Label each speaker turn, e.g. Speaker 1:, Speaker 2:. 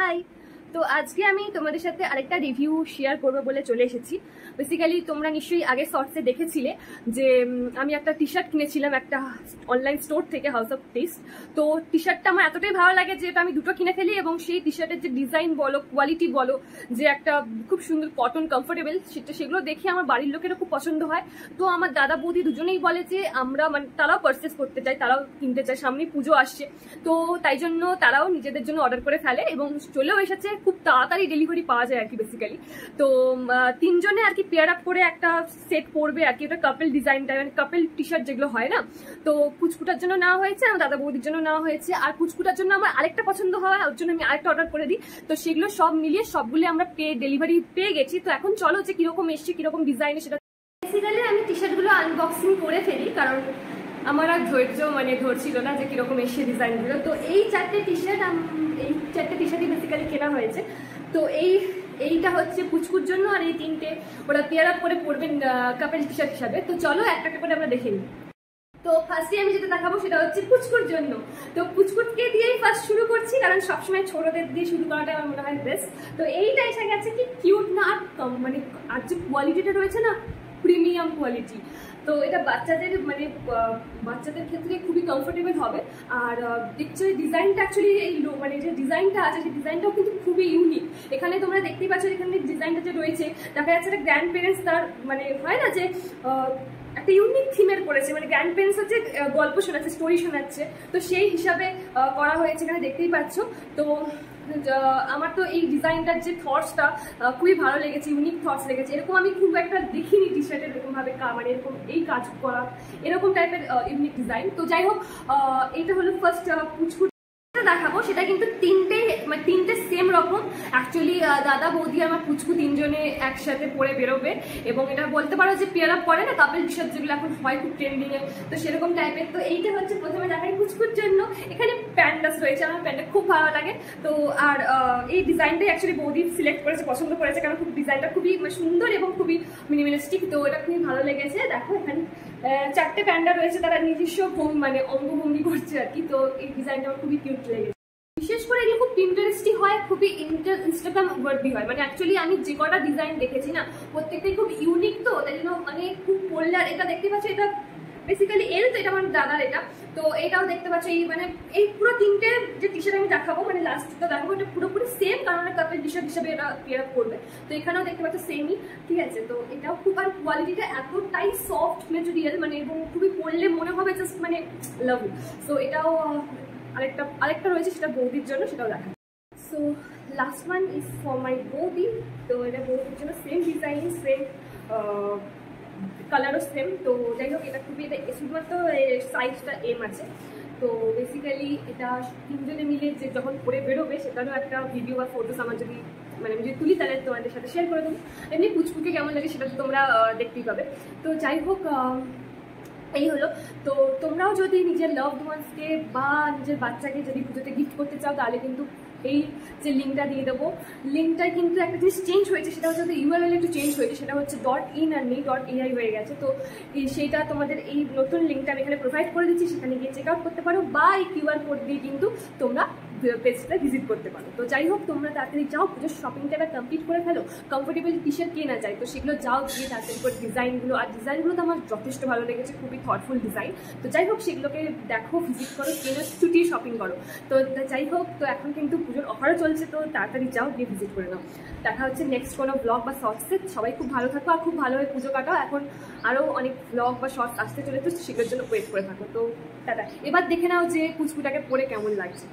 Speaker 1: High. তো আজকে আমি তোমাদের সাথে আরেকটা রিভিউ শেয়ার করবো বলে চলে এসেছি। বেসিক্যালি তোমরা নিশ্চয়ই আগে শর্টসে দেখেছিলে যে আমি একটা টি শার্ট কিনেছিলাম একটা অনলাইন স্টোর থেকে, হাউস অফ টেস্ট। তো টি শার্টটা আমার এতটাই ভালো লাগে যে আমি দুটো কিনে ফেলি, এবং সেই টি শার্টের যে ডিজাইন বলো, কোয়ালিটি বলো, যে একটা খুব সুন্দর কটন কমফোর্টেবল, সেগুলো দেখে আমার বাড়ির লোকেরও খুব পছন্দ হয়। তো আমার দাদা বৌদি দুজনেই বলে যে আমরা মানে তারাও পারচেস করতে চায়, তারাও কিনতে চায়, সামনে পুজো আসছে, তো তাই জন্য তারাও নিজেদের জন্য অর্ডার করে ফেলে এবং চলেও এসেছে। খুব তাড়াতাড়ি ডেলিভারি পাওয়া যায় আর কি বেসিক্যালি। তো তিনজনে আর কি পেয়ার আপ করে একটা সেট পরবে আর কি, ওটা কাপল ডিজাইনটা, মানে কাপল টি শার্ট যেগুলো হয় না। তো পুচকুটার জন্য নেওয়া হয়েছে, আমার দাদা বৌদির জন্য নেওয়া হয়েছে, আর পুচকুটার জন্য আমার আরেকটা পছন্দ হয়, ওর জন্য আমি আরেকটা অর্ডার করে দিই। তো সেগুলো সব মিলিয়ে সবগুলো আমরা ডেলিভারি পেয়ে গেছি। তো এখন চলো যে কিরকম এসছে, কিরকম ডিজাইনে, সেটা বেসিক্যালি আমি টি শার্টগুলো আনবক্সিং করে ফেলি, কারণ আমার আর ধৈর্য মানে ধরছিল না যে কিরকম এসছে ডিজাইনগুলো। তো এই চারটে টি শার্টই বেসিক্যালি কেনা হয়েছে। তো এইটা হচ্ছে পুচকুর জন্য, আর এই তিনটে ওরা পেয়ার আপ করে পরবেন কাপল টি শার্ট হিসাবে। তো চলো একটা একটা করে আমরা দেখে নিই। তো ফার্স্টে আমি যেটা দেখাবো সেটা হচ্ছে পুচকুর জন্য। তো পুচকুটকে দিয়েই ফার্স্ট শুরু করছি, কারণ সবসময় ছোটদের দিয়ে শুরু করাটা আমার মনে হয় বেস্ট। তো এইটা এসে গেছে কি কিউট না, আর মানে আর যে কোয়ালিটিটা রয়েছে না, প্রিমিয়াম কোয়ালিটি। তো এটা বাচ্চাদের ক্ষেত্রে খুবই কমফোর্টেবল হবে। আর দেখছো ডিজাইনটা অ্যাকচুয়ালি এই মানে যে ডিজাইনটা আছে সেই ডিজাইনটাও কিন্তু খুবই ইউনিক। এখানে তোমরা দেখতেই পাচ্ছ, এখানে ডিজাইনটা যে রয়েছে দেখা যাচ্ছে একটা গ্র্যান্ড প্যারেন্টস, তার মানে হয় না যে একটা ইউনিক থিমের করেছে, মানে গ্র্যান্ড প্যারেন্টস হচ্ছে গল্প শোনাচ্ছে, স্টোরি শোনাচ্ছে, তো সেই হিসাবে করা হয়েছে, এখানে দেখতেই পাচ্ছ। তো আমার তো এই ডিজাইনটার যে থটসটা খুবই ভালো লেগেছে, ইউনিক থটস লেগেছে। এরকম আমি খুব একটা দেখিনি টি শার্টের এরকমভাবে মানে এরকম এই কাজ করা, এরকম টাইপের ইউনিক ডিজাইন। তো যাই হোক, এইটা হলো ফার্স্ট পুচকু দেখাবো। সেটা কিন্তু তিনটে সেম রকম অ্যাকচুয়ালি। দাদা বৌদি আমার পুচকু তিনজনে একসাথে পরে বেরোবে, এবং এটা বলতে পারো যে পেয়ার আপ করে না কাপল টি শার্ট যেগুলো এখন হয় খুব ট্রেন্ডিং এ, তো সেরকম টাইপের। তো এইটা হচ্ছে প্রথমে দেখাই পুচকুর জন্য। এখানে প্যান্টাস রয়েছে, আমার প্যান্টটা খুব ভালো লাগে। তো আর এই ডিজাইনটাই অ্যাকচুয়ালি বৌদি সিলেক্ট করেছে, পছন্দ করেছে, কারণ খুব ডিজাইনটা খুবই সুন্দর এবং খুবই মিনিমালিস্টিক। তো এটা খুবই ভালো লেগেছে। দেখো এখানে চারটে প্যান্ডা রয়েছে, তারা নিজস্ব মানে অঙ্গভঙ্গি করছে আর কি। তো এই ডিজাইনটা আমার খুবই কিউট লেগেছে। বিশেষ করে এগুলো খুব ইন্টারেস্টিং হয়, খুবই ইনস্টাগ্রাম ওয়ার্দি হয়। মানে অ্যাকচুয়ালি আমি যে কটা ডিজাইন দেখেছি না, প্রত্যেকটাই খুব ইউনিক। তো তাই জন্য মানে খুব পড়লে, আর এটা দেখতে পাচ্ছ, এটা বেসিক্যালি এল, তো এটা আমার দাদার এটা। তো এটাও দেখতে পাচ্ছ, এই মানে এই পুরো তিনটে যে টি শার্ট আমি দেখাবো, মানে লাস্টটা দেখাবো, এটা পুরোপুরি সেম, কারণ কাপল টি শার্ট হিসেবে এটা পেয়ার আপ করবে। তো এখানেও দেখতে পাচ্ছ সেমই, ঠিক আছে। তো এটাও খুব, আর কোয়ালিটিটা এতটাই সফট মেটেরিয়াল, মানে এবং খুবই পরলে মনে হবে জাস্ট মানে লাভ। সো এটাও আরেকটা রয়েছে, সেটা বৌদির জন্য, সেটাও দেখা। So last one is for my বৌদি। তো এটা বৌদির জন্য সেম ডিজাইন, সেম কালারও সেম। তো যাই হোক, এটা খুবই, এটা শুধুমাত্র সাইজটা এম আছে। তো বেসিক্যালি এটা তিনজনে মিলে যে যখন পরে বেরোবে, সেটারও একটা ভিডিও বা ফটোস আমার যদি মানে আমি যদি তুলি, তাহলে তোমাদের সাথে শেয়ার করে দেবো। এমনি পুচকুকে কেমন লাগে সেটা তো তোমরা দেখতেই পাবে। তো যাই হোক, এই হলো। তো তোমরাও যদি নিজের লাভড ওয়ান্সকে বা নিজের বাচ্চাকে যদি পুজোতে গিফট করতে চাও, তাহলে কিন্তু এই যে লিঙ্কটা দিয়ে দেবো। লিঙ্কটা কিন্তু একটা জিনিস চেঞ্জ হয়েছে, সেটা হচ্ছে ইউআরএল একটু চেঞ্জ হয়েছে, সেটা হচ্ছে .in আর নেই .ai হয়ে গেছে। তো সেইটা তোমাদের এই নতুন লিঙ্কটা আমি এখানে প্রোভাইড করে দিচ্ছি, সেখানে গিয়ে চেক আউট করতে পারো, বা এই কিউআর কোড দিয়ে কিন্তু তোমরা পেজটা ভিজিট করতে পারো। তো যাই হোক, তোমরা তাড়াতাড়ি যাও, পুজোর শপিংটা কমপ্লিট করে ফেলো। কমফোর্টেবল টি শার্ট কে না চাই, তো সেগুলো যাও গিয়ে তাড়াতাড়ি করে ডিজাইনগুলো, আর ডিজাইনগুলো তো আমার যথেষ্ট ভালো লেগেছে, খুবই থটফুল ডিজাইন। তো যাই হোক, সেগুলোকে দেখো, ভিজিট করো, কেনো, ছুটির শপিং করো। তো যাই হোক, তো এখন কিন্তু পুজোর অফারও চলছে, তো তাড়াতাড়ি যাও গিয়ে ভিজিট করে নাও। দেখা হচ্ছে নেক্সট কোনো ব্লগ বা শর্টসে। সবাই খুব ভালো থাকো আর খুব ভালোভাবে পুজো কাটাও। এখন আরও অনেক ব্লগ বা শর্টস আসতে চলে, তো সেগুলোর জন্য ওয়েট করে থাকো। তো দাদা এবার দেখে নাও যে পুচকুটাকে পরে কেমন লাগছে।